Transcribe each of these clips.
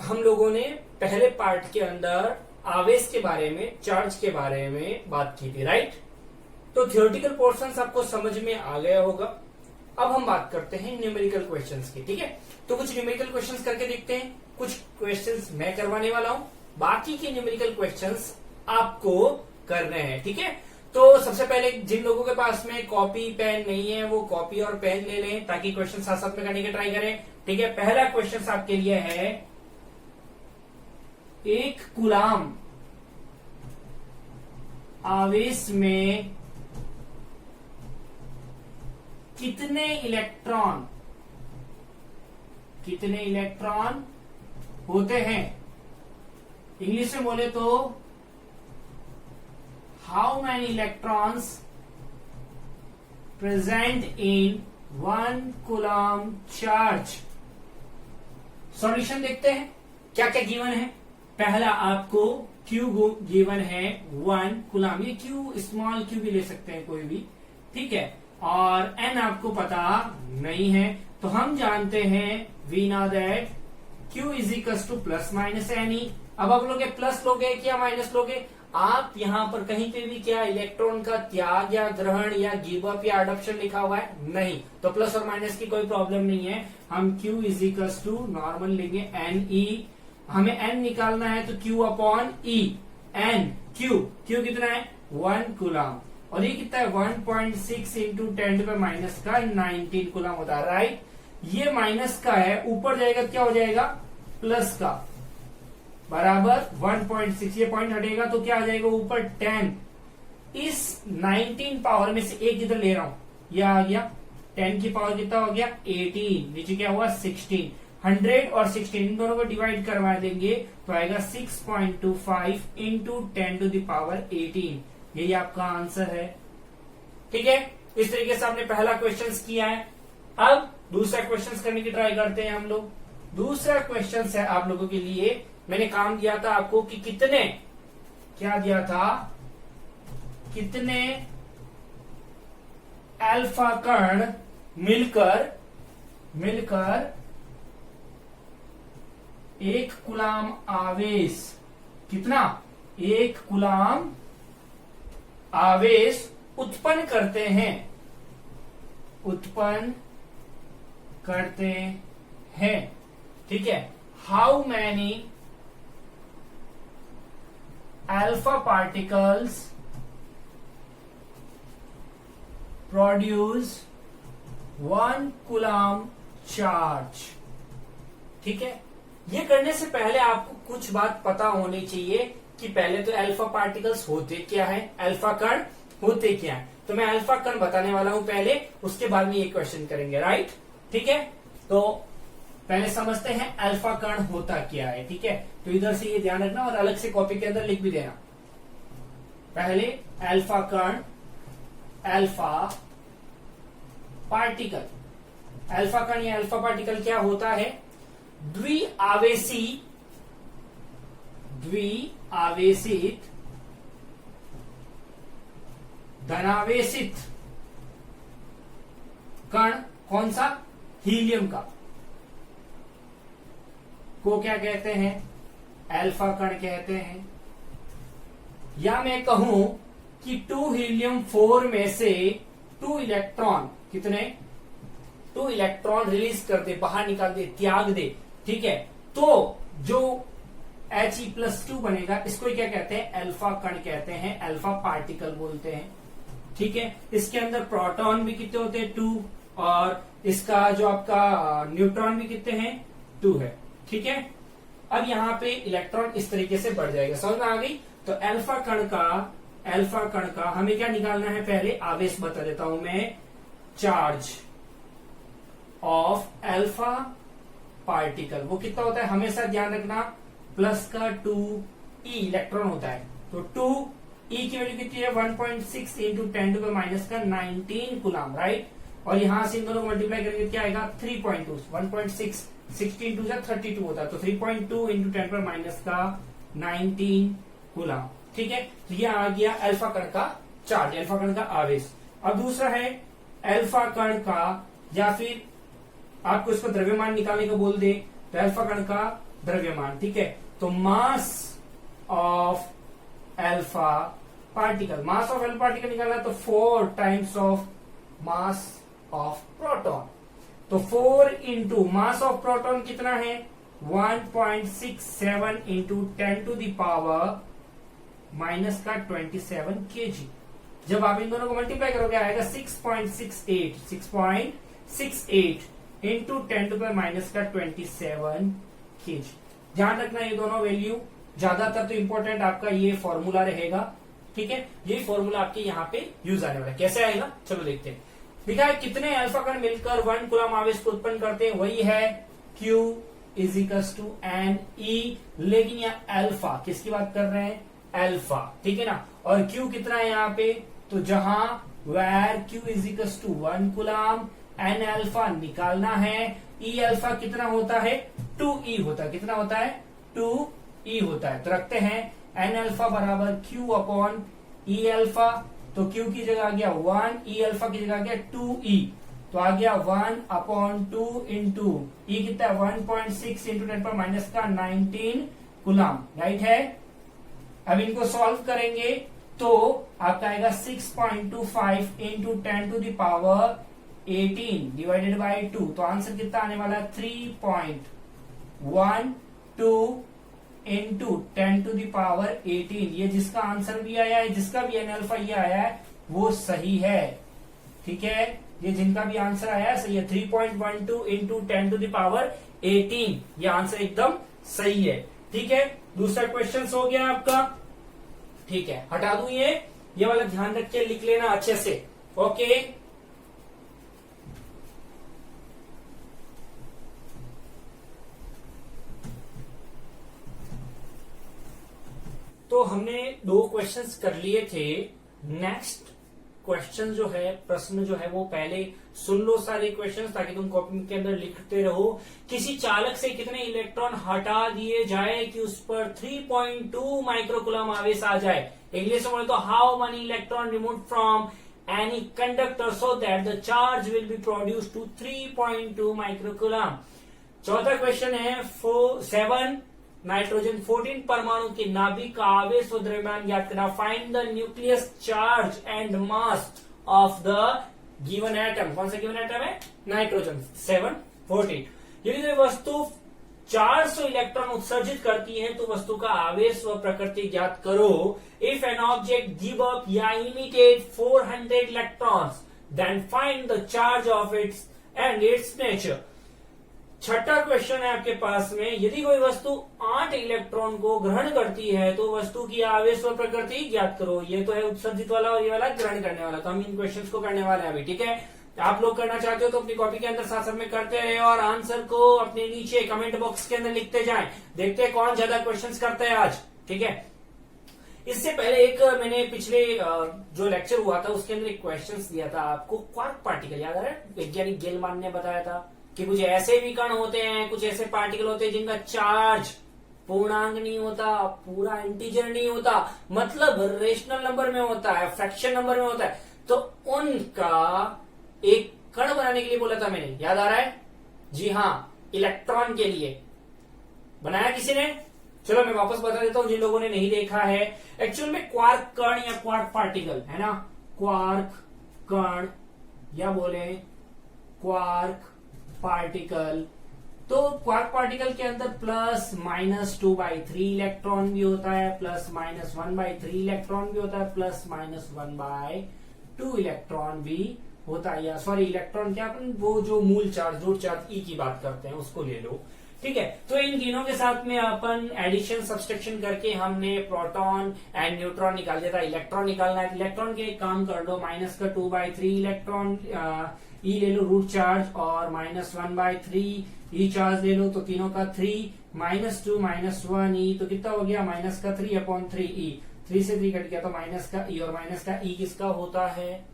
हम लोगों ने पहले पार्ट के अंदर आवेश के बारे में, चार्ज के बारे में बात की थी, राइट। तो थियोरेटिकल पोर्शन आपको समझ में आ गया होगा। अब हम बात करते हैं न्यूमेरिकल क्वेश्चंस की, ठीक है। तो कुछ न्यूमेरिकल क्वेश्चंस करके देखते हैं। कुछ क्वेश्चंस मैं करवाने वाला हूं, बाकी के न्यूमेरिकल क्वेश्चंस आपको करने हैं, ठीक है। तो सबसे पहले जिन लोगों के पास में कॉपी पेन नहीं है वो कॉपी और पेन ले लें ताकि क्वेश्चन साथ साथ में करने की ट्राई करें, ठीक है। पहला क्वेश्चन आपके लिए है, एक कूलाम आवेश में कितने इलेक्ट्रॉन होते हैं। इंग्लिश में बोले तो how many electrons present in 1 coulomb charge. Solution देखते हैं क्या क्या गिवन है। पहला आपको Q गिवन है 1 कूलाम, ये Q स्मॉल Q भी ले सकते हैं कोई भी, ठीक है। और N आपको पता नहीं है, तो हम जानते हैं we know that Q is equal to plus minus NE। अब आप लोग प्लस लोगे क्या माइनस लोगे, आप यहां पर कहीं पे भी क्या इलेक्ट्रॉन का त्याग या ग्रहण या गिव अप या अडॉप्शन लिखा हुआ है, नहीं, तो प्लस और माइनस की कोई प्रॉब्लम नहीं है। हम Q is equal to normal लेंगे NE, हमें N निकालना है तो Q upon E, N Q कितना है 1 कूलाम, और ये कितना है 1.6 इंटू 10 का 19 कूलाम होता है, राइट। ये माइनस का है, ऊपर जाएगा क्या हो जाएगा प्लस का, बराबर 1.6, ये पॉइंट हटेगा तो क्या आ जाएगा ऊपर 10। इस 19 पावर में से एक इधर ले रहा हूं, यह आ गया 10 की पावर कितना हो गया 18, नीचे क्या हुआ 16। 100 और 16 इन दोनों को डिवाइड करवा देंगे तो आएगा 6.25 इंटू 10 टू द पावर 18, यही आपका आंसर है, ठीक है। इस तरीके से आपने पहला क्वेश्चन किया है। अब दूसरा क्वेश्चन करने की ट्राई करते हैं हम लोग। दूसरा क्वेश्चन है आप लोगों के लिए, मैंने काम दिया था आपको कि कितने, क्या दिया था, कितने अल्फा कण मिलकर एक कूलाम आवेश, कितना, एक कूलाम आवेश उत्पन्न करते हैं, ठीक है। How many alpha particles produce 1 coulomb charge, ठीक है। ये करने से पहले आपको कुछ बात पता होनी चाहिए कि पहले तो अल्फा पार्टिकल्स होते क्या है, अल्फा कण होते क्या है। तो मैं अल्फा कण बताने वाला हूं पहले, उसके बाद में ये क्वेश्चन करेंगे, राइट, ठीक है। तो पहले समझते हैं अल्फा कण होता क्या है, ठीक है। तो इधर से ये ध्यान रखना और अलग से कॉपी के अंदर लिख भी देना। पहले अल्फा कण, अल्फा पार्टिकल, अल्फा कण या अल्फा पार्टिकल क्या होता है, द्विआवेशित धनावेशित कण, कौन सा, हीलियम का, को क्या कहते हैं, अल्फा कण कहते हैं। या मैं कहूं कि 2 हीलियम 4 में से 2 इलेक्ट्रॉन, कितने, 2 इलेक्ट्रॉन रिलीज कर दे, बाहर निकाल दे, त्याग दे, ठीक है। तो जो He+2 बनेगा, इसको क्या कहते हैं, अल्फा कण कहते हैं, अल्फा पार्टिकल बोलते हैं, ठीक है। इसके अंदर प्रोटॉन भी कितने होते हैं 2, और इसका जो आपका न्यूट्रॉन भी कितने हैं 2 है, ठीक है। अब यहाँ पे इलेक्ट्रॉन इस तरीके से बढ़ जाएगा, समझ में आ गई। तो अल्फा कण का हमें क्या निकालना है, पहले आवेश बता देता हूं मैं, चार्ज ऑफ अल्फा पार्टिकल, वो कितना होता है, हमेशा ध्यान रखना, प्लस का 2e इलेक्ट्रॉन होता है, तो 2e की वैल्यू कितनी है 1.6 इंटू 10 का 19 कूलाम, राइट। और यहां से इन दोनों को मल्टीप्लाई करेंगे क्या आएगा 3.2, 1.6 16 टू 32 होता है, तो 3.2 इंटू 10 का 19 कूलाम, ठीक है। तो ये आ गया अल्फा कण का चार्ज, अल्फा कण का आवेश। अब दूसरा है अल्फा कण का, या फिर आपको इसको द्रव्यमान निकालने को बोल दे, तो अल्फा कण का द्रव्यमान, ठीक है। तो mass of alpha particle, mass of alpha particle निकालना तो 4 times of mass of proton. तो 4 इंटू मास ऑफ प्रोटॉन कितना है 1.67 into 10 to the power minus का 27 केजी। जब आप इन दोनों को मल्टीप्लाई करोगे आएगा 6.68 इंटू 10 टू पावर माइनस का 27 केजी। ध्यान रखना ये दोनों वैल्यू, ज्यादातर तो इंपॉर्टेंट आपका ये फॉर्मूला रहेगा, ठीक है। ये फॉर्मूला आपके यहाँ पे यूज आने वाला है। कैसे आएगा चलो देखते हैं। लिखा है कितने अल्फा कण मिलकर 1 कूलम आवेश को उत्पन्न करते हैं, वही है Q equals to N E. लेकिन यहाँ अल्फा किसकी बात कर रहे हैं, अल्फा, ठीक है ना। और Q कितना है यहाँ पे, तो जहां where Q equals to 1 coulomb, N alpha निकालना है, ई अल्फा कितना होता है 2E होता है। कितना होता है 2E होता है। तो रखते हैं एन अल्फा बराबर Q अपॉन ई अल्फा। तो Q की जगह आ गया 1, ई अल्फा की जगह आ गया 2E। तो आ गया 1 अपॉन 2 इंटू ई कितना है 1.6 इंटू 10 पर माइनस का 19 कूलम, राइट है। अब इनको सॉल्व करेंगे तो आपका आएगा 6.25 into 10 to the power 18 divided by 2। तो आंसर कितना आने वाला है 3.12 इंटू 10 टू द पावर 18। ये जिसका आंसर भी आया है, जिसका भी एन अल्फा ये आया है वो सही है, ठीक है। ये जिनका भी आंसर आया है सही है। 3.12 इंटू 10 टू द पावर 18 ये आंसर एकदम सही है, ठीक है। दूसरा क्वेश्चन हो गया आपका, ठीक है। हटा दूं ये वाला ध्यान रख के लिख लेना अच्छे से, ओके। तो हमने 2 क्वेश्चंस कर लिए थे। नेक्स्ट क्वेश्चन जो है, प्रश्न जो है वो पहले सुन लो सारे क्वेश्चंस, ताकि तुम कॉपी के अंदर लिखते रहो। किसी चालक से कितने इलेक्ट्रॉन हटा दिए जाए कि उस पर 3.2 माइक्रोकूलम आवेश आ जाए। इंग्लिश में बोले तो how many electron remove from any conductor so that the charge will be produce to 3.2 microcoulomb. चौथा क्वेश्चन है 7 नाइट्रोजन 14 परमाणु के नाभिक का आवेश व द्रव्यमान ज्ञात करना। Find the nucleus charge and mass of the given atom. कौन सा गिवन एटम है, नाइट्रोजन 714। यदि वस्तु 400 इलेक्ट्रॉन उत्सर्जित करती है तो वस्तु का आवेश व प्रकृति ज्ञात करो। If an object give up या imitate 400 electrons then find the charge of its and its nature. छठा क्वेश्चन है आपके पास में, यदि कोई वस्तु 8 इलेक्ट्रॉन को ग्रहण करती है तो वस्तु की आवेश व प्रकृति ज्ञात करो। ये तो है उत्सर्जित वाला और ये वाला ग्रहण करने वाला। तो हम इन क्वेश्चंस को करने वाले हैं अभी, ठीक है। आप लोग करना चाहते हो तो अपनी कॉपी के अंदर साथ साथ में करते रहे और आंसर को अपने नीचे कमेंट बॉक्स के अंदर लिखते जाएं। देखते हैं कौन ज्यादा क्वेश्चंस करता है आज, ठीक है। इससे पहले एक मैंने पिछले जो लेक्चर हुआ था उसके अंदर एक क्वेश्चन दिया था आपको, क्वार्क पार्टिकल याद आ रहा है। वैज्ञानिक गेलमान ने बताया था कि कुछ ऐसे भी कण होते हैं, कुछ ऐसे पार्टिकल होते हैं जिनका चार्ज पूर्णांक नहीं होता, पूरा इंटीजर नहीं होता, मतलब रेशनल नंबर में होता है, फ्रैक्शन नंबर में होता है। तो उनका एक कण बनाने के लिए बोला था मैंने, याद आ रहा है? जी हाँ, इलेक्ट्रॉन के लिए बनाया किसी ने। चलो मैं वापस बता देता हूं जिन लोगों ने नहीं देखा है। एक्चुअल में क्वार्क कण या क्वार्क पार्टिकल है ना, क्वार्क कण या बोले क्वार्क पार्टिकल। तो क्वार्क पार्टिकल के अंदर +-2/3 इलेक्ट्रॉन भी होता है, +-1/3 इलेक्ट्रॉन भी होता है, +-1/2 इलेक्ट्रॉन भी होता है। या सॉरी, इलेक्ट्रॉन क्या, अपन वो जो मूल चार्ज रूट चार्ज ई की बात करते हैं उसको ले लो, ठीक है। तो इन तीनों के साथ में अपन एडिशन सब्सट्रैक्शन करके हमने प्रोटॉन एंड न्यूट्रॉन निकाल दिया था। इलेक्ट्रॉन निकालना है, इलेक्ट्रॉन के एक काम कर दो, -2/3 इलेक्ट्रॉन ई ले लो रूट चार्ज और -1/3 ई चार्ज ले लो। तो तीनों का 3 -2 -1 ई, तो कितना हो गया -3/3 ई। 3 से 3 कट गया तो माइनस का ई, और माइनस का ई किसका होता है,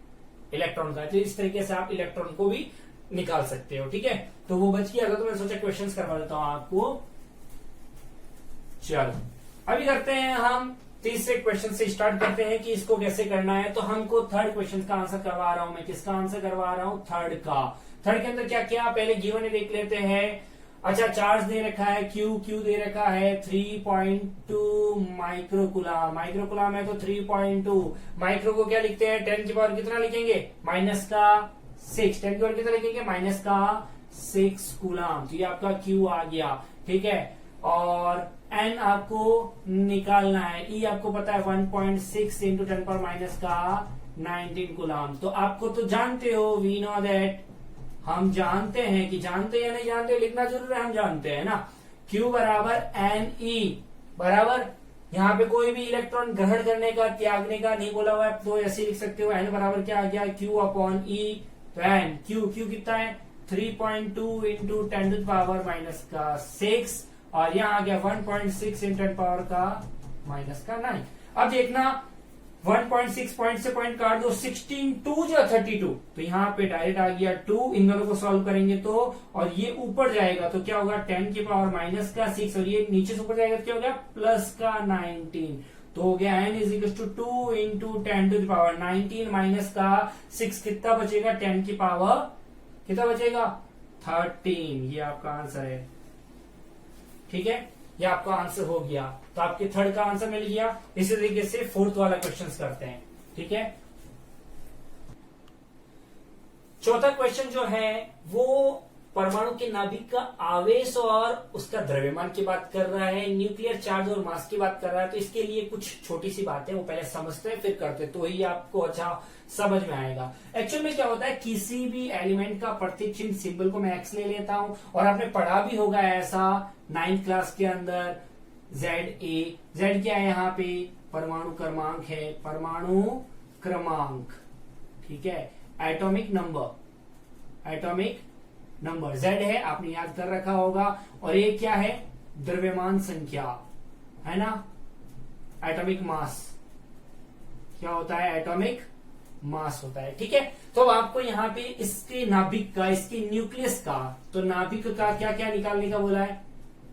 इलेक्ट्रॉन का। तो इस तरीके से आप इलेक्ट्रॉन को भी निकाल सकते हो, ठीक है। तो वो बच गया था, तो मैं सोचा क्वेश्चंस करवा देता हूं आपको। चलो अभी करते हैं हम तीसरे क्वेश्चन से स्टार्ट करते हैं कि इसको कैसे करना है। तो हमको थर्ड क्वेश्चन का आंसर करवा रहा हूं मैं। किसका आंसर करवा रहा हूं, थर्ड का। थर्ड के अंदर क्या क्या पहले गिवन देख लेते हैं। अच्छा, चार्ज दे रखा है क्यू दे रखा है 3.2 माइक्रोकुलाम। माइक्रोकुलाम है तो 3.2 माइक्रो को क्या लिखते हैं, 10 की पावर कितना लिखेंगे, -6। 10 की पावर कितना लिखेंगे, -6 कुलाम। तो ये आपका क्यू आ गया, ठीक है। और एन आपको निकालना है, ई आपको पता है 1.6 इंटू 10⁻⁻19 कुलाम। तो आपको तो जानते हो, वी नो दैट, हम जानते हैं कि जानते या नहीं जानते, लिखना जरूर है, हम जानते हैं ना। Q बराबर एन ई बराबर, यहाँ पे कोई भी इलेक्ट्रॉन ग्रहण करने का त्यागने का नहीं बोला हुआ है, तो ऐसे लिख सकते हो। एन बराबर क्या आ गया, Q अपॉन ई। तो एन क्यू कितना है, 3.2 इंटू 10⁻⁻6 और यहाँ आ गया 1.6 इंटू 10⁻⁻9। अब देखना 1.6 पॉइंट से पॉइंट काट दो, 16 2 जो 32, तो यहाँ पे डायरेक्ट आ गया 2। इन दोनों को सॉल्व करेंगे तो, और ये ऊपर जाएगा तो क्या होगा, 10 की पावर -6 और ये नीचे से ऊपर जाएगा तो क्या हो गया, +19। तो हो गया n is equal to 2 into 10⁻19 -6 कितना बचेगा, 10 की पावर कितना बचेगा, 13। ये आपका आंसर है, ठीक है। ये आपका आंसर हो गया। तो आपके थर्ड का आंसर मिल गया। इसी तरीके से फोर्थ वाला क्वेश्चन करते हैं, ठीक है। चौथा क्वेश्चन जो है वो परमाणु के नाभिक का आवेश और उसका द्रव्यमान की बात कर रहा है, न्यूक्लियर चार्ज और मास की बात कर रहा है। तो इसके लिए कुछ छोटी सी बातें वो पहले समझते हैं फिर करते हैं, तो ही आपको अच्छा समझ में आएगा। एक्चुअल में क्या होता है, किसी भी एलिमेंट का प्रतीक चिन्ह सिंबल को मैं एक्स ले लेता हूं, और आपने पढ़ा भी होगा ऐसा 9th क्लास के अंदर, ZA। Z क्या है, यहाँ पे परमाणु क्रमांक है, परमाणु क्रमांक, ठीक है। एटॉमिक नंबर Z है, आपने याद कर रखा होगा। और ये क्या है, द्रव्यमान संख्या है ना, एटॉमिक मास। क्या होता है, एटॉमिक मास होता है, ठीक है। तो आपको यहाँ पे इसके नाभिक का, इसके न्यूक्लियस का, तो नाभिक का क्या क्या निकालने का बोला है,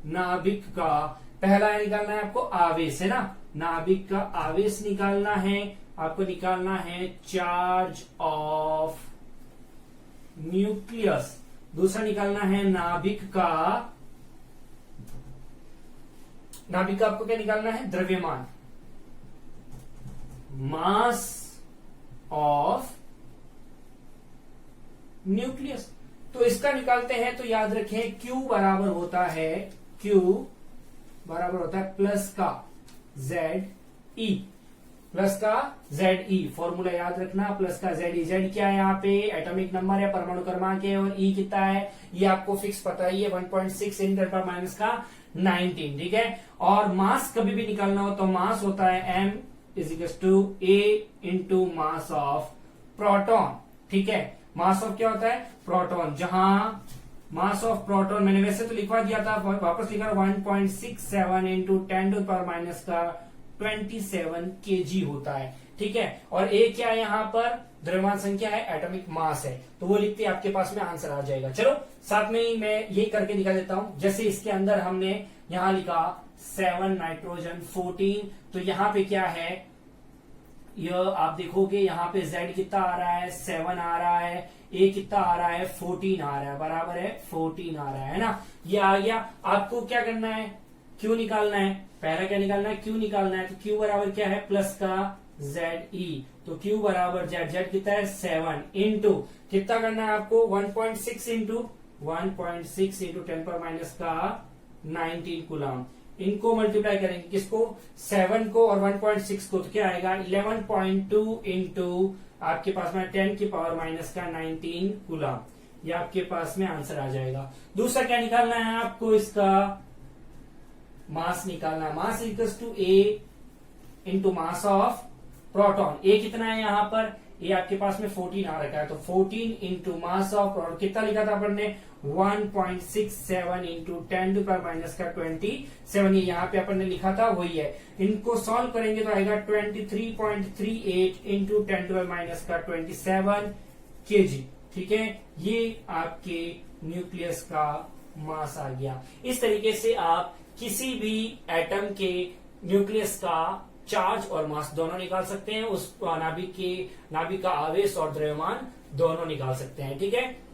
नाभिक का पहला निकालना है आपको आवेश, है ना। नाभिक का आवेश निकालना है आपको, निकालना है चार्ज ऑफ न्यूक्लियस। दूसरा निकालना है नाभिक का आपको क्या निकालना है, द्रव्यमान, मास ऑफ न्यूक्लियस। तो इसका निकालते हैं तो याद रखें Q बराबर होता है, Q बराबर होता है प्लस का ZE, प्लस का ZE। फॉर्मूला याद रखना, प्लस का ZE। Z क्या है, यहाँ पे एटॉमिक नंबर है, परमाणु क्रमांक है, और E कितना है, ये आपको फिक्स पता ही है, 1.6 × 10⁻⁻19, ठीक है। और मास कभी भी निकालना हो तो मास होता है M is equal to A into mass of proton, ठीक है। मास ऑफ क्या होता है, प्रोटॉन। जहां मास ऑफ प्रोटॉन मैंने वैसे तो लिखवा दिया था, वापस लिखा 1.67 इंटू 10⁻⁻27 kg होता है, ठीक है। और ए क्या है, यहाँ पर द्रव्यमान संख्या है, एटॉमिक मास है, तो वो लिखते आपके पास में आंसर आ जाएगा। चलो साथ में ही मैं ये करके दिखा देता हूं। जैसे इसके अंदर हमने यहाँ लिखा 7 नाइट्रोजन 14, तो यहाँ पे क्या है, यह आप देखोगे यहाँ पे Z कितना आ रहा है, 7 आ रहा है, A कितना आ रहा है, 14 आ रहा है, बराबर है 14 आ रहा है ना। ये आ गया। आपको क्या करना है, Q निकालना है। पहला क्या निकालना है, Q निकालना है। तो Q बराबर क्या है, प्लस का ZE। तो Q बराबर Z कितना है, 7 इंटू कितना करना है आपको, 1.6 इंटू 10⁻⁻19 कुलाम। इनको मल्टीप्लाई करेंगे, किसको, 7 को और 1.6 को, तो क्या आएगा 11.2 इंटू आपके पास में 10⁻⁻19 कुलाम। ये आपके पास में आंसर आ जाएगा। दूसरा क्या निकालना है आपको, इसका मास निकालना है। Mass equals to A into mass of proton. A कितना है यहाँ पर, ये आपके पास में 14 आ रखा है, तो 14 इंटू मास ऑफ प्रोटॉन कितना लिखा था अपन ने, 1.67 इंटू 10⁻⁻27। ये यहाँ पे अपन ने लिखा था, वही है। इनको सॉल्व करेंगे तो आएगा 23.38 इंटू 10⁻⁻27 kg, ठीक है। ये आपके न्यूक्लियस का मास आ गया। इस तरीके से आप किसी भी एटम के न्यूक्लियस का चार्ज और मास दोनों निकाल सकते हैं, उस नाभिक का आवेश और द्रव्यमान दोनों निकाल सकते हैं, ठीक है।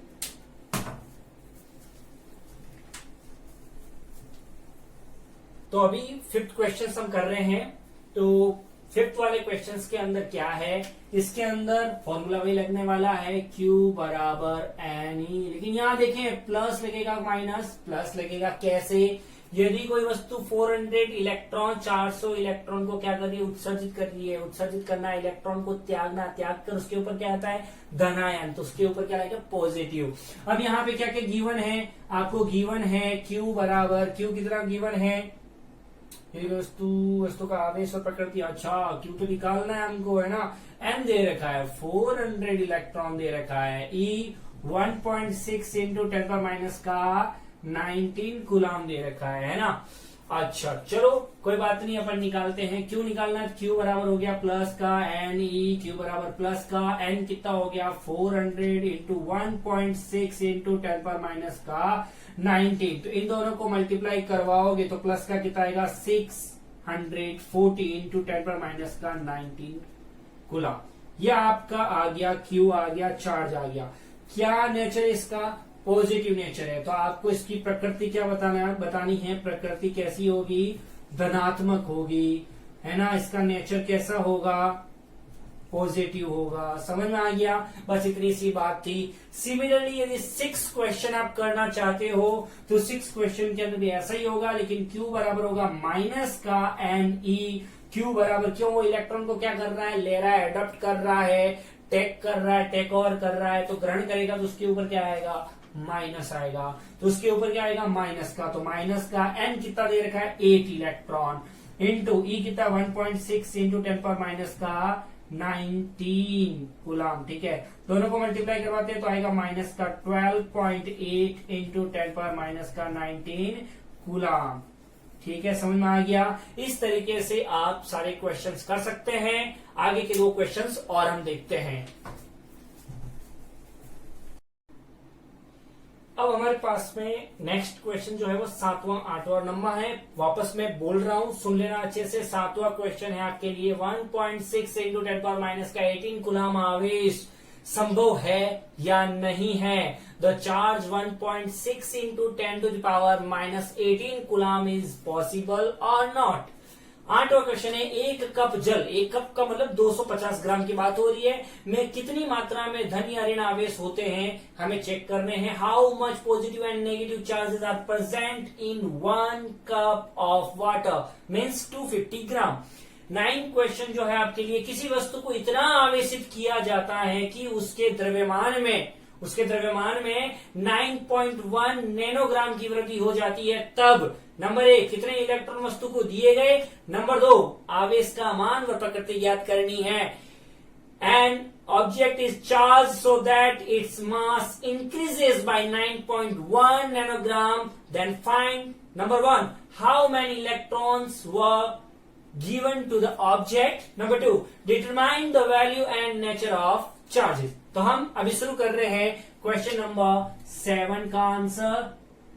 तो अभी फिफ्थ क्वेश्चन हम कर रहे हैं। तो फिफ्थ वाले क्वेश्चंस के अंदर क्या है, इसके अंदर फॉर्मूला वही लगने वाला है Q बराबर एन ई, लेकिन यहाँ देखें प्लस लगेगा माइनस प्लस लगेगा। कैसे? यदि कोई वस्तु 400 इलेक्ट्रॉन 400 इलेक्ट्रॉन को क्या कर रही है, उत्सर्जित कर रही है। उत्सर्जित करना है, इलेक्ट्रॉन को त्यागना, त्याग कर उसके ऊपर क्या आता है, धनायन, तो उसके ऊपर क्या आएगा, पॉजिटिव। अब यहाँ पे क्या क्या गिवन है, आपको गिवन है Q बराबर, Q की तरह गिवन है वस्तु का आवेश और प्रकृति। अच्छा, Q तो निकालना है हमको, है ना। N दे रखा है 400 इलेक्ट्रॉन दे रखा है। E 1.6 इंटू 10 पर माइनस का 19 कूलाम दे रखा है ना। अच्छा चलो कोई बात नहीं, अपन निकालते हैं। क्यू निकालना है, क्यू बराबर हो गया प्लस का एन ई, क्यू बराबर प्लस का एन कितना हो गया 400 इंटू 1.6 इंटू 10 पर माइनस का 19। तो इन दोनों को मल्टीप्लाई करवाओगे तो प्लस का कितना आएगा 640 इंटू 10 पर माइनस का 19 कूलाम। यह आपका आ गया, क्यू आ गया, चार्ज आ गया। क्या नेचर इसका, पॉजिटिव नेचर है। तो आपको इसकी प्रकृति क्या बतानी है, प्रकृति कैसी होगी, धनात्मक होगी, है ना। इसका नेचर कैसा होगा, पॉजिटिव होगा। समझ में आ गया, बस इतनी सी बात थी। सिमिलरली यदि 6 क्वेश्चन आप करना चाहते हो तो 6 क्वेश्चन के अंदर भी ऐसा ही होगा, लेकिन Q बराबर होगा माइनस का एन ई। Q बराबर क्यों, वो इलेक्ट्रॉन को क्या कर रहा है, ले रहा है, अडॉप्ट कर रहा है, टेक कर रहा है, टेक ओवर कर रहा है, तो ग्रहण करेगा तो उसके ऊपर क्या आएगा, माइनस आएगा। तो उसके ऊपर क्या आएगा, माइनस का। तो माइनस का एन कितना दे रखा है 8 इलेक्ट्रॉन इंटू ई कितना 1.6 इंटू 10 पर माइनस का 19 कूलाम। ठीक है, दोनों को मल्टीप्लाई करवाते हैं तो आएगा माइनस का 12.8 इंटू 10 पर माइनस का 19 कूलाम। ठीक है, समझ में आ गया। इस तरीके से आप सारे क्वेश्चंस कर सकते हैं। आगे के 2 क्वेश्चंस और हम देखते हैं। अब हमारे पास में नेक्स्ट क्वेश्चन जो है वो 7वां 8वां नंबर है। वापस मैं बोल रहा हूं, सुन लेना अच्छे से। 7वां क्वेश्चन है आपके लिए 1.6 इंटू 10 पावर माइनस का 18 कूलाम आवेश संभव है या नहीं है। The charge 1.6 into 10 to the power minus 18 coulomb is possible और नॉट। 8वां क्वेश्चन है, एक कप जल, एक कप का मतलब 250 ग्राम की बात हो रही है, में कितनी मात्रा में धन या ऋण आवेश होते हैं हमें चेक करने हैं। How much positive and negative charges are present in 1 cup of water means 250 gram. 9 question जो है आपके लिए, किसी वस्तु को इतना आवेशित किया जाता है कि उसके द्रव्यमान में 9.1 नैनोग्राम की वृद्धि हो जाती है। तब नंबर 1 कितने इलेक्ट्रॉन वस्तु को दिए गए, नंबर 2 आवेश का मान व प्रकृति ज्ञात करनी है। An object is charge so that its mass increases by 9.1 nanogram, then find number 1 how many electrons were given to the object, number 2 determine the value and nature of charges। तो हम अभी शुरू कर रहे हैं क्वेश्चन नंबर 7 का answer.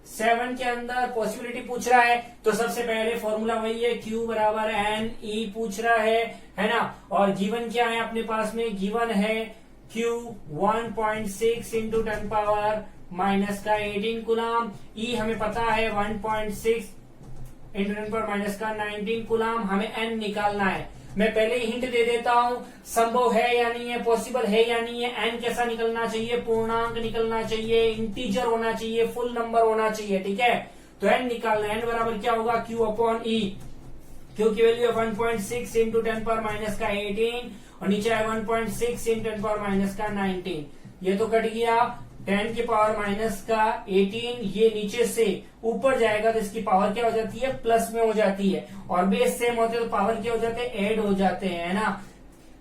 7 के अंदर पॉसिबिलिटी पूछ रहा है, तो सबसे पहले फॉर्मूला वही है, Q बराबर एन ई पूछ रहा है ना। और गिवन क्या है अपने पास में, गिवन है Q 1.6 इंटू 10 पावर माइनस का 18 कूलाम। ई हमें पता है 1.6 इंटू 10 पर माइनस का 19 कूलाम। हमें एन निकालना है। मैं पहले ही हिंट दे देता हूं, संभव है या नहीं है, पॉसिबल है या नहीं है। एन कैसा निकलना चाहिए, पूर्णांक निकलना चाहिए, इंटीजर होना चाहिए, फुल नंबर होना चाहिए। ठीक है, तो एन निकालना है। एन बराबर क्या होगा, क्यू अपॉन ई। क्यू की वैल्यू है 1.6 इंटू 10 पर माइनस का 18 और नीचे है 1.6 इंटू 10 पर माइनस का 19। ये तो कट गया। 10 की पावर माइनस का 18 ये नीचे से ऊपर जाएगा तो इसकी पावर क्या हो जाती है, प्लस में हो जाती है। और बेस सेम होते तो पावर क्या हो जाते हैं, ऐड हो जाते हैं, है ना।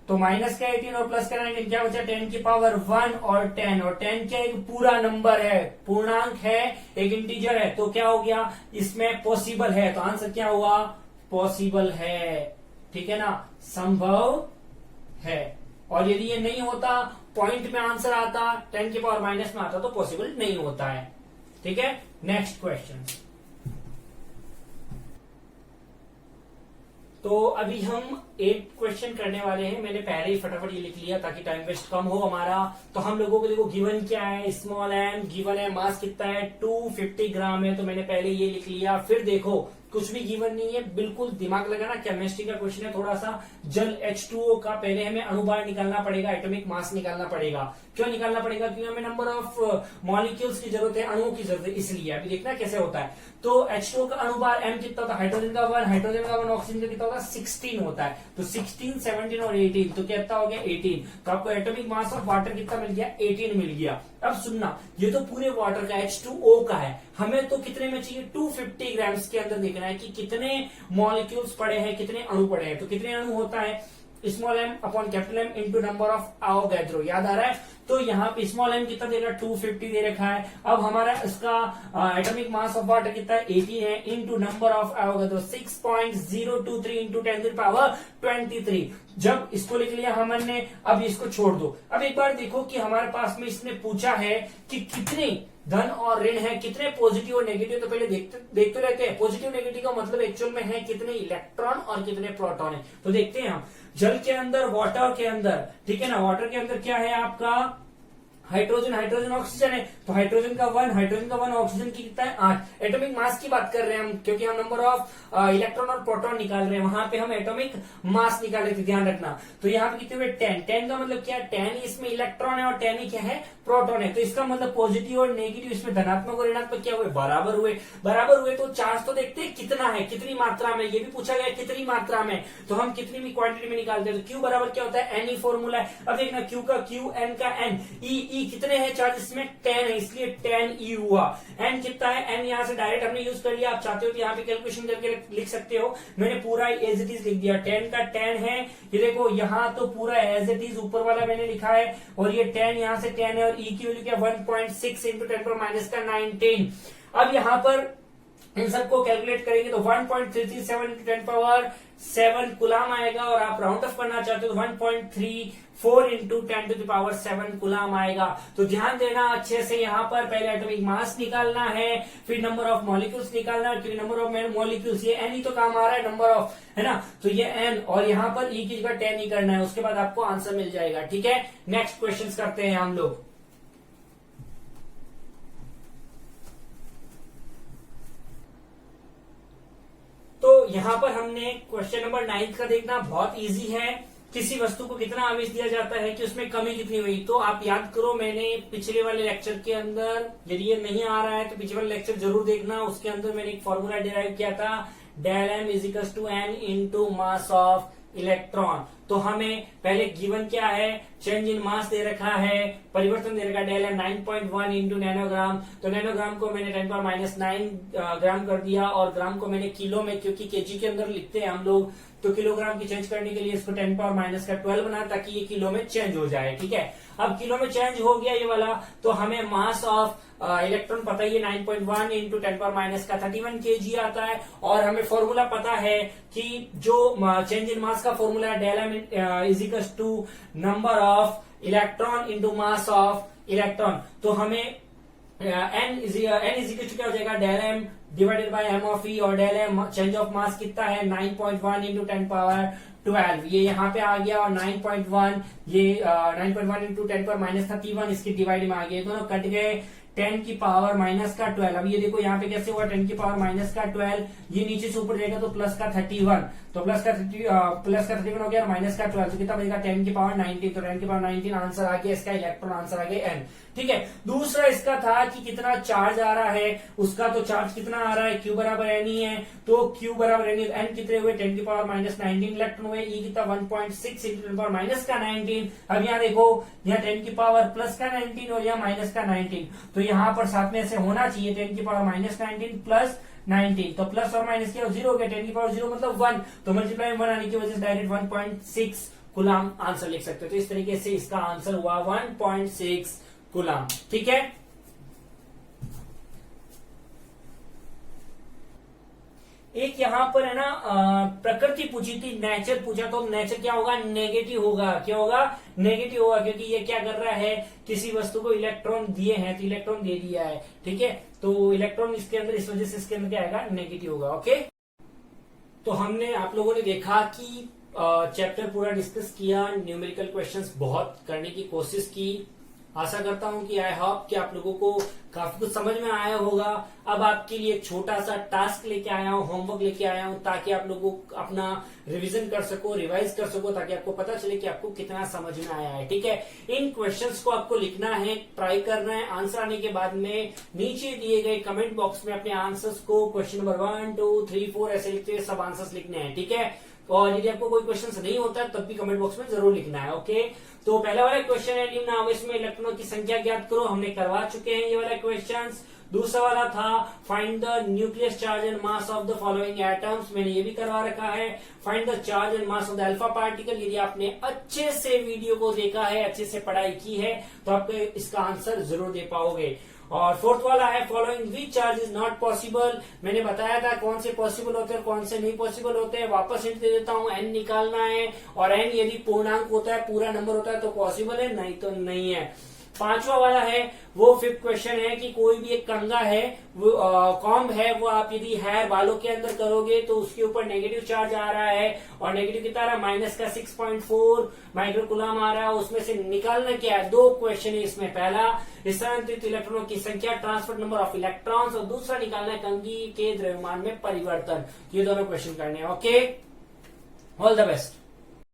तो माइनस का 18 और प्लस का 19 क्या बचा, 10 की पावर 1 और 10। और 10 क्या एक पूरा नंबर है, पूर्णांक है, एक इंटीजर है, तो क्या हो गया, इसमें पॉसिबल है। तो आंसर क्या हुआ, पॉसिबल है। ठीक है ना, संभव है। और यदि ये नहीं होता, पॉइंट में आंसर आता, 10 की पावर माइनस में आता, तो पॉसिबल नहीं होता है। ठीक है, नेक्स्ट क्वेश्चन। तो अभी हम 8 क्वेश्चन करने वाले हैं। मैंने पहले ही फटाफट ये लिख लिया ताकि टाइम वेस्ट कम हो हमारा। तो हम लोगों को देखो गिवन क्या है, स्मॉल एम गिवन है, मास कितना है 250 ग्राम है, तो मैंने पहले ये लिख लिया। फिर देखो कुछ भी गिवन नहीं है, बिल्कुल दिमाग लगाना। केमिस्ट्री का क्वेश्चन है, थोड़ा सा जल H2O का पहले हमें अणुभार निकालना पड़ेगा, एटॉमिक मास निकालना पड़ेगा। क्यों निकालना पड़ेगा? क्योंकि हमें नंबर ऑफ मॉलिक्यूल्स की जरूरत है, अणुओं की जरूरत है, इसलिए। अभी देखना कैसे होता है। तो H2O का अणुभार M कितना होता है? हाइड्रोजन का 1, हाइड्रोजन का 1, ऑक्सीजन का कितना होता है? 16 होता है। तो 16, 17 और 18, तो कितना हो गया? 18। तो आपको एटॉमिक मास ऑफ वाटर कितना मिल गया? 18 मिल गया। अब सुनना, ये तो पूरे वाटर का H2O का है, हमें तो कितने में चाहिए? 250 ग्राम्स के अंदर देखना है कि कितने मॉलिक्यूल्स पड़े हैं, कितने अणु पड़े हैं। तो कितने अणु होता है? Small m upon capital M into number of Avogadro. याद आ रहा है? तो यहाँ पे स्मॉल m कितना दे रहा है? 250 दे रखा है। अब हमारा इसका एटॉमिक मास ऑफ वाटर कितना है? 18 है, into number of Avogadro 6.023 into 10 to the power 23। जब इसको लिख लिया हमने, अब इसको छोड़ दो। अब एक बार देखो कि हमारे पास में इसने पूछा है कि कितने धन और ऋण है, कितने पॉजिटिव और नेगेटिव। तो पहले देखते रहते हैं। पॉजिटिव नेगेटिव का मतलब एक्चुअल में है कितने इलेक्ट्रॉन और कितने प्रोटॉन है। तो देखते हैं हम जल के अंदर, वाटर के अंदर, ठीक है ना। वाटर के अंदर क्या है आपका? हाइड्रोजन, हाइड्रोजन ऑक्सीजन है। तो हाइड्रोजन का 1, हाइड्रोजन का 1, ऑक्सीजन की कितना है? 8। एटॉमिक मास की बात कर रहे हैं हम, क्योंकि हम नंबर ऑफ इलेक्ट्रॉन और प्रोटॉन निकाल रहे हैं, वहां पे हम एटॉमिक मास निकाल रहे थे, ध्यान रखना। तो यहाँ पे कितने हुए? 10। 10 का मतलब क्या है? 10 इसमें इलेक्ट्रॉन है और 10 ही क्या है? प्रोटॉन है। तो इसका मतलब पॉजिटिव और नेगेटिव इसमें धनात्मक और ऋणात्मक क्या हुए? बराबर हुए। बराबर हुए तो चार्ज तो देखते हैं कितना है, कितनी मात्रा में। ये भी पूछा गया कितनी मात्रा में, तो हम कितनी भी क्वांटिटी में निकालते हैं। तो Q बराबर क्या होता है? N ही फॉर्मूला है। अब देखना, Q का Q, N का N, E कितने हैं चार्ज? इसमें 10 है, इसलिए 10E हुआ। N कितना है? N यहाँ से डायरेक्ट हमने यूज कर लिया। आप चाहते हो तो यहाँ पे कैलकुलेशन करके लिख सकते हो। मैंने पूरा एज इट इज लिख दिया। 10 का 10 है, ये देखो यहाँ तो पूरा एज इट इज ऊपर वाला मैंने लिखा है, और ये 10 यहाँ से 10 है, और E की वैल्यू क्या? 1.6 इंटू 10 पर माइनस का 19। अब यहाँ पर इन सबको कैलकुलेट करेंगे तो 1.337 इंटू 10 पावर 7 कुलाम आएगा, और आप राउंड ऑफ करना चाहते हो तो 1.34 into 10 to the power 7 coulomb आएगा। तो ध्यान देना अच्छे से, यहाँ पर पहले एटॉमिक मास निकालना है, फिर नंबर ऑफ मॉलिक्यूल्स निकालना है, क्योंकि नंबर ऑफ मॉलिक्यूल्स ये n ही तो काम आ रहा है, नंबर ऑफ, है ना। तो ये n, और यहाँ पर E की जगह 10 ही करना है, उसके बाद आपको आंसर मिल जाएगा। ठीक है, नेक्स्ट क्वेश्चन करते हैं हम लोग। तो यहां पर हमने क्वेश्चन नंबर 9 का देखना, बहुत इजी है। किसी वस्तु को कितना आवेश दिया जाता है कि उसमें कमी कितनी हुई। तो आप याद करो, मैंने पिछले वाले लेक्चर के अंदर, यदि ये नहीं आ रहा है तो पिछले वाले लेक्चर जरूर देखना, उसके अंदर मैंने एक फॉर्मूला डिराइव किया था, del M is equal to N into mass of electron. तो हमें पहले गिवन क्या है? चेंज इन मास दे रखा है, परिवर्तन दे रखा है, डेल एम 9.1 इंटू नैनोग्राम। तो नैनोग्राम को मैंने 10 पावर माइनस 9 ग्राम कर दिया, और ग्राम को मैंने किलो में, क्योंकि केजी के अंदर लिखते हैं हम लोग, तो किलोग्राम की चेंज करने के लिए इसको 10 पावर माइनस का 12 बना, ताकि ये किलो में चेंज हो जाए। ठीक है, अब किलो में चेंज हो गया ये वाला, तो हमें मास ऑफ इलेक्ट्रॉन पता ही है 9.1 इंटू 10 पावर माइनस का 31 केजी आता है, और हमें फॉर्मूला पता है कि जो चेंज इन मास का फॉर्मूला है, del M is equal to number of electron into mass of electron. तो हमें n इज इक्वल टू क्या हो जाएगा? Del m divided by m of e, और del m change of mass कितना है? 9.1 इंटू 10 पावर 12, ये यहाँ पे आ गया, और 9.1 ये 9.1 इंटू 10 पावर माइनस 31 इसके डिवाइड में आ गया, दोनों कट गए। 10 की पावर माइनस का 12, अब ये देखो यहाँ पे कैसे हुआ? 10 की पावर माइनस का 12, ये नीचे से ऊपर जाएगा तो प्लस का 31, तो प्लस का 31 हो गया, माइनस का 12, तो कितना बनेगा? 10 की पावर 19, तो 10 की पावर 19 आंसर आ गया इसका, इलेक्ट्रॉन आंसर आ गया n। ठीक है, दूसरा इसका था कि कितना चार्ज आ रहा है, उसका तो चार्ज कितना आ रहा है? Q बराबर n ही है, तो Q बराबर n, n कितने हुए? 10 की पावर माइनस 19 इलेक्ट्रॉन हुए, E कितना 1.6 इंटू 10 पावर माइनस का 19। अब यहाँ देखो, यहाँ 10 की पावर प्लस का 19 और यहाँ माइनस का 19, तो यहाँ पर साथ में ऐसे होना चाहिए 10 की पावर माइनस 19 प्लस 19, तो प्लस और माइनस क्या? 0 हो गया, 10 की पावर 0 मतलब 1, तो मल्टीप्लाई 1 आने की वजह से डायरेक्ट 1.6 कुलाम आंसर लिख सकते हो। तो इस तरीके से इसका आंसर हुआ 1.6 कुलाम। ठीक है, एक यहाँ पर है ना प्रकृति पूछी थी, नेचर पूछा, तो नेचर क्या होगा? नेगेटिव होगा। क्या होगा? नेगेटिव होगा, क्योंकि ये क्या कर रहा है? किसी वस्तु को इलेक्ट्रॉन दिए हैं, तो इलेक्ट्रॉन दे दिया है। ठीक है, तो इलेक्ट्रॉन इसके अंदर, इस वजह से इसके अंदर क्या आएगा? नेगेटिव होगा। ओके, तो हमने, आप लोगों ने देखा कि चैप्टर पूरा डिस्कस किया, न्यूमेरिकल क्वेश्चंस बहुत करने की कोशिश की, आशा करता हूं कि आई होप कि आप लोगों को काफी कुछ समझ में आया होगा। अब आपके लिए एक छोटा सा टास्क लेके आया हूं, होमवर्क लेके आया हूं, ताकि आप लोगों अपना रिवीजन कर सको, रिवाइज कर सको, ताकि आपको पता चले कि आपको कितना समझ में आया है। ठीक है, इन क्वेश्चंस को आपको लिखना है, ट्राई करना है। आंसर आने के बाद में नीचे दिए गए कमेंट बॉक्स में अपने आंसर्स को क्वेश्चन नंबर 1, 2, 3, 4 ऐसे लिखते हुए सब आंसर्स लिखने हैं। ठीक है, और यदि आपको कोई क्वेश्चन नहीं होता है तब भी कमेंट बॉक्स में जरूर लिखना है। ओके, तो पहला वाला क्वेश्चन है निम्न आवेश में इलेक्ट्रॉनों की संख्या ज्ञात करो, हमने करवा चुके हैं ये वाला क्वेश्चन। दूसरा वाला था find the nucleus charge and mass of the following atoms, मैंने ये भी करवा रखा है। Find the charge and mass of the alpha particle, यदि आपने अच्छे से वीडियो को देखा है, अच्छे से पढ़ाई की है, तो आप इसका आंसर जरूर दे पाओगे। और फोर्थ वाला है following which charge is not possible, मैंने बताया था कौन से पॉसिबल होते हैं कौन से नहीं पॉसिबल होते हैं। वापस हिंट दे देता हूं, एन निकालना है, और एन यदि पूर्णांक होता है, पूरा नंबर होता है तो पॉसिबल है, नहीं तो नहीं है। पांचवा वाला है वो फिफ्थ क्वेश्चन है कि कोई भी एक कंघा है, वो कॉम्ब है, वो आप यदि हेयर बालों के अंदर करोगे तो उसके ऊपर नेगेटिव चार्ज आ रहा है, और नेगेटिव कितना आ रहा है, माइनस का 6.4 माइक्रोकूलम आ रहा है। उसमें से निकालना क्या है, दो क्वेश्चन है इसमें। पहला स्थानांतरित इलेक्ट्रॉनों की संख्या, ट्रांसफर नंबर ऑफ इलेक्ट्रॉन्स, और दूसरा निकालना है कंघी के द्रव्यमान में परिवर्तन। ये दोनों क्वेश्चन करने हैं। Okay, all the best.